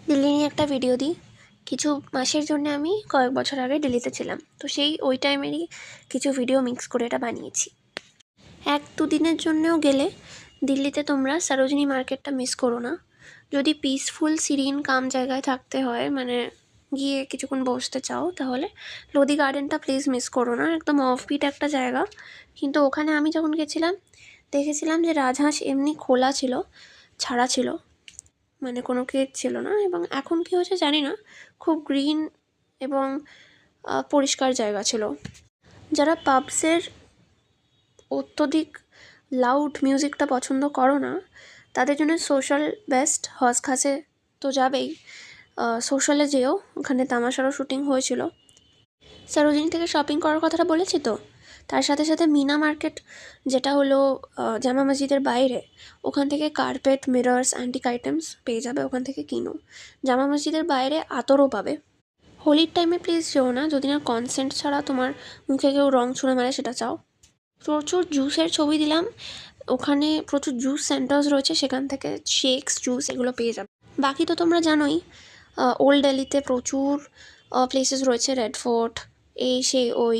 দিল্লি নিয়ে একটা ভিডিও দিই। কিছু মাসের জন্য আমি কয়েক বছর আগে দিল্লিতে ছিলাম, তো ওই টাইমেরই কিছু ভিডিও মিক্স করে এটা বানিয়েছি। 1-2 দিনের জন্যও গেলে দিল্লিতে তোমরা সরোজিনী মার্কেটটা মিস করো না। যদি পিসফুল সিরিন কাম জায়গায় থাকতে হয়, মানে গিয়ে কিছুক্ষণ বসতে চাও, তাহলে লোদি গার্ডেনটা প্লিজ মিস করো না। একদম অফবিট একটা জায়গা, কিন্তু ওখানে আমি যখন গেছিলাম দেখেছিলাম যে রাজহাঁস এমনি খোলা ছিল, ছাড়া ছিল, মানে কোনো কেজ ছিল না। এবং এখন কী হয়েছে জানি না, খুব গ্রিন এবং পরিষ্কার জায়গা ছিল। যারা পাবসের অত্যধিক লাউড মিউজিকটা পছন্দ করো না, তাদের জন্য সোশ্যাল বেস্ট। হজ খাসে তো যাবেই, সোশ্যালে যেও, ওখানে তামাশারও শ্যুটিং হয়েছিল। সরোজিনী থেকে শপিং করার কথাটা বলেছি তো, তার সাথে সাথে মিনা মার্কেট, যেটা হলো জামা মসজিদের বাইরে, ওখান থেকে কার্পেট, মিরর্স, অ্যান্টিক আইটেমস পেয়ে যাবে, ওখান থেকে কিনো। জামা মসজিদের বাইরে আতরও পাবে। হোলির টাইমে প্লিজ যেও না, যদি না কনসেন্ট ছাড়া তোমার মুখে কেউ রং ছুঁড়ে মারে সেটা চাও। প্রচুর জুসের ছবি দিলাম, ওখানে প্রচুর জুস সেন্টার্স রয়েছে, সেখান থেকে শেকস, জুস এগুলো পেয়ে যাবে। বাকি তো তোমরা জানোই, ওল্ড দিল্লিতে প্রচুর প্লেসেস রয়েছে, রেড ফোর্ট, এই সেই ওই।